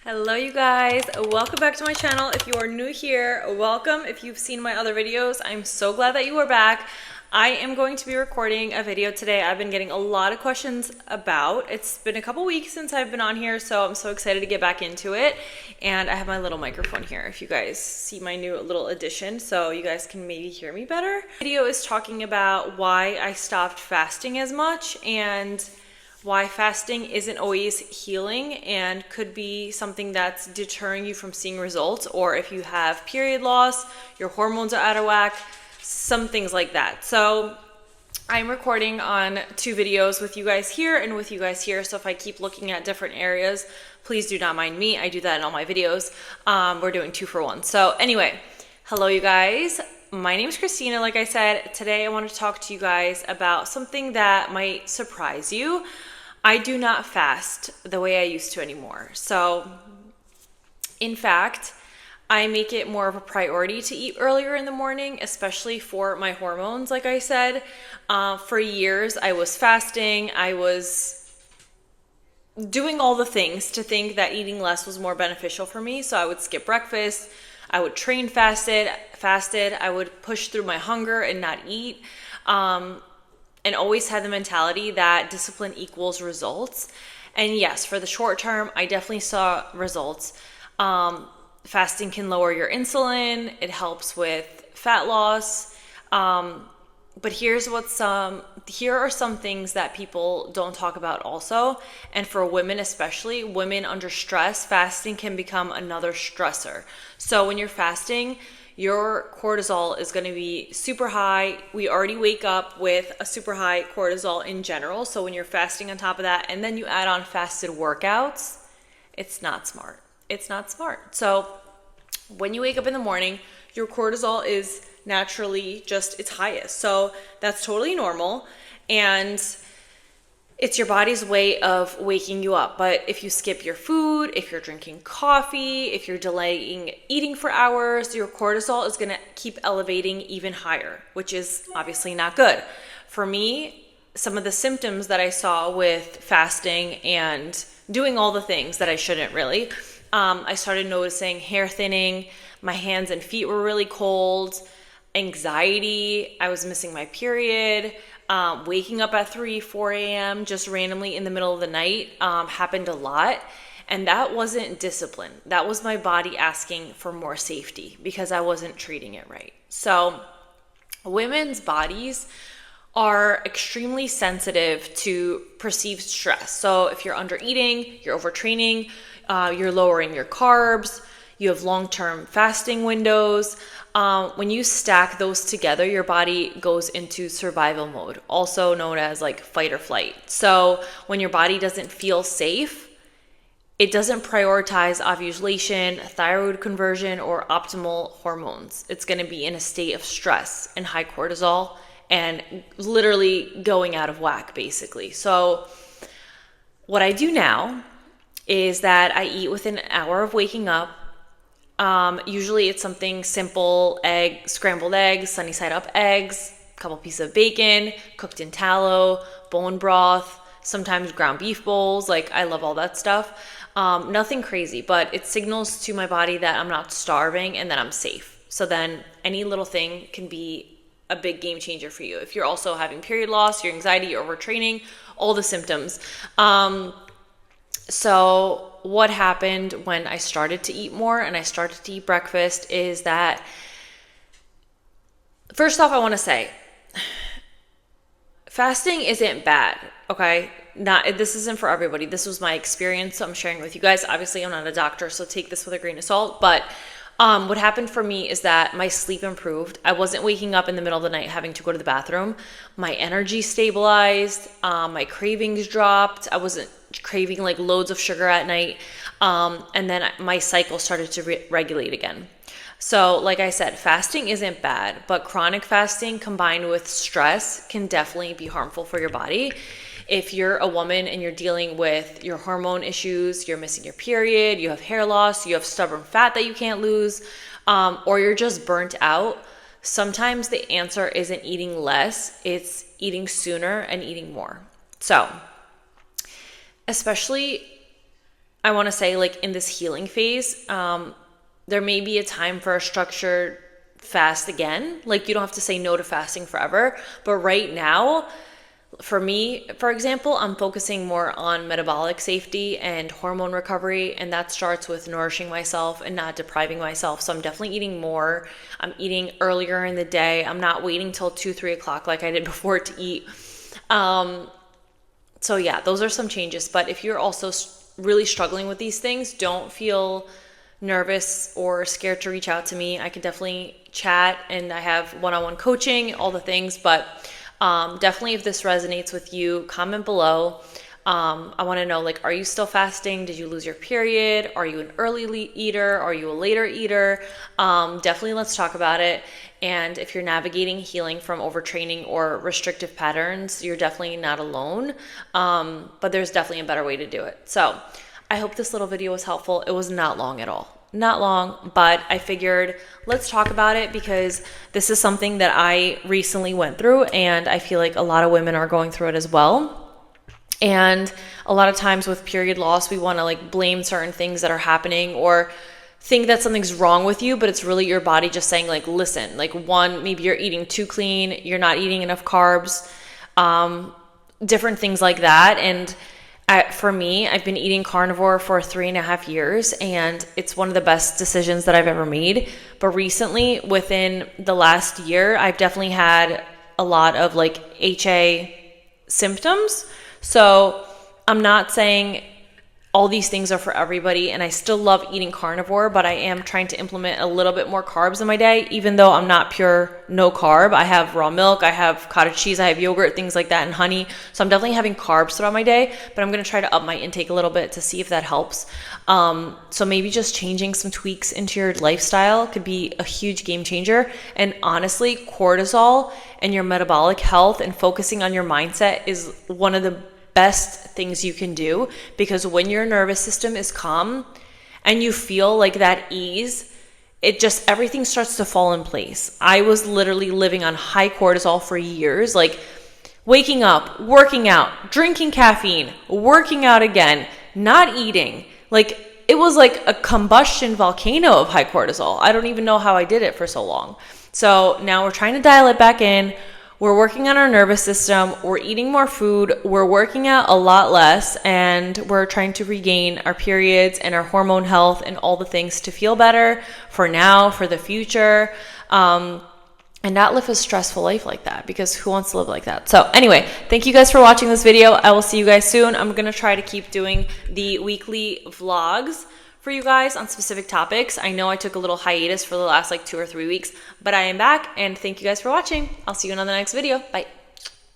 Hello you guys, welcome back to my channel. If you are new here, welcome. If you've seen my other videos, I'm so glad that you are back. I am going to be recording a video today I've been getting a lot of questions about. It's been a couple weeks since I've been on here, so I'm so excited to get back into it. And I have my little microphone here if you guys see my new little addition, so you guys can maybe hear me better. The video is talking about why I stopped fasting as much and why fasting isn't always healing and could be something that's deterring you from seeing results, or if you have period loss, your hormones are out of whack, some things like that. So I'm recording on two videos with you guys here and with you guys here. So if I keep looking at different areas, please do not mind me. I do that in all my videos. We're doing 2 for 1. So anyway, hello you guys. My name is Christina. Like I said, today I want to talk to you guys about something that might surprise you. I do not fast the way I used to anymore. So in fact, I make it more of a priority to eat earlier in the morning, especially for my hormones. Like I said, for years I was fasting. I was doing all the things to think that eating less was more beneficial for me. So I would skip breakfast. I would train fasted. I would push through my hunger and not eat. And always had the mentality that discipline equals results. And yes, for the short term, I definitely saw results. Fasting can lower your insulin. It helps with fat loss. But here are some things that people don't talk about also. And for women especially, women under stress, fasting can become another stressor. So when you're fasting, your cortisol is going to be super high. We already wake up with a super high cortisol in general. So when you're fasting on top of that, and then you add on fasted workouts, it's not smart. It's not smart. So when you wake up in the morning, your cortisol is naturally just its highest. So that's totally normal. And it's your body's way of waking you up. But if you skip your food, if you're drinking coffee, if you're delaying eating for hours, your cortisol is going to keep elevating even higher, which is obviously not good. For me, some of the symptoms that I saw with fasting and doing all the things that I shouldn't really, I started noticing hair thinning, my hands and feet were really cold, anxiety, I was missing my period, waking up at 4 a.m. just randomly in the middle of the night happened a lot. And that wasn't discipline. That was my body asking for more safety because I wasn't treating it right. So women's bodies are extremely sensitive to perceived stress. So if you're under eating, you're overtraining, you're lowering your carbs, you have long-term fasting windows. When you stack those together, your body goes into survival mode, also known as like fight or flight. So when your body doesn't feel safe, it doesn't prioritize ovulation, thyroid conversion, or optimal hormones. It's going to be in a state of stress and high cortisol and literally going out of whack, basically. So what I do now is that I eat within an hour of waking up. Usually it's something simple, scrambled eggs, sunny side up eggs, a couple pieces of bacon, cooked in tallow, bone broth, sometimes ground beef bowls. Like I love all that stuff. Nothing crazy, but it signals to my body that I'm not starving and that I'm safe. So then any little thing can be a big game changer for you. If you're also having period loss, your anxiety, your overtraining, all the symptoms. So what happened when I started to eat more and I started to eat breakfast is that, first off, I want to say, fasting isn't bad, okay? This isn't for everybody. This was my experience, so I'm sharing with you guys. Obviously, I'm not a doctor, so take this with a grain of salt, but what happened for me is that my sleep improved. I wasn't waking up in the middle of the night having to go to the bathroom. My energy stabilized. My cravings dropped. I wasn't craving like loads of sugar at night. And then my cycle started to regulate again. So like I said, fasting isn't bad, but chronic fasting combined with stress can definitely be harmful for your body. If you're a woman and you're dealing with your hormone issues, you're missing your period, you have hair loss, you have stubborn fat that you can't lose, or you're just burnt out, sometimes the answer isn't eating less, it's eating sooner and eating more. So, especially I want to say, like, in this healing phase, there may be a time for a structured fast again. Like, you don't have to say no to fasting forever, but right now, for me, for example, I'm focusing more on metabolic safety and hormone recovery, and that starts with nourishing myself and not depriving myself. So I'm definitely eating more. I'm eating earlier in the day. I'm not waiting till 2-3 o'clock like I did before to eat. So yeah, those are some changes. But if you're also really struggling with these things, don't feel nervous or scared to reach out to me. I can definitely chat, and I have one-on-one coaching, all the things. But definitely, if this resonates with you, comment below. I want to know, like, are you still fasting? Did you lose your period? Are you an early eater? Are you a later eater? Definitely let's talk about it. And if you're navigating healing from overtraining or restrictive patterns, you're definitely not alone. But there's definitely a better way to do it. So I hope this little video was helpful. It was not long at all. Not long, but I figured let's talk about it because this is something that I recently went through, and I feel like a lot of women are going through it as well. And a lot of times with period loss, we want to like blame certain things that are happening or think that something's wrong with you, but it's really your body just saying, like, listen, like, one, maybe you're eating too clean, you're not eating enough carbs, different things like that. And for me, I've been eating carnivore for 3.5 years, and it's one of the best decisions that I've ever made. But recently, within the last year, I've definitely had a lot of like HA symptoms. So I'm not saying all these things are for everybody, and I still love eating carnivore, but I am trying to implement a little bit more carbs in my day, even though I'm not pure no carb. I have raw milk, I have cottage cheese, I have yogurt, things like that, and honey. So I'm definitely having carbs throughout my day, but I'm going to try to up my intake a little bit to see if that helps. So maybe just changing some tweaks into your lifestyle could be a huge game changer. And honestly, cortisol and your metabolic health and focusing on your mindset is one of the best things you can do, because when your nervous system is calm and you feel like that ease, it just, everything starts to fall in place. I was literally living on high cortisol for years, like waking up, working out, drinking caffeine, working out again, not eating. Like, it was like a combustion volcano of high cortisol. I don't even know how I did it for so long. So now we're trying to dial it back in. We're working on our nervous system, we're eating more food, we're working out a lot less, and we're trying to regain our periods and our hormone health and all the things to feel better for now, for the future, and not live a stressful life like that, because who wants to live like that? So anyway, thank you guys for watching this video. I will see you guys soon. I'm going to try to keep doing the weekly vlogs for you guys on specific topics. I know I took a little hiatus for the last like 2 or 3 weeks, but I am back, and thank you guys for watching. I'll see you in on the next video. Bye.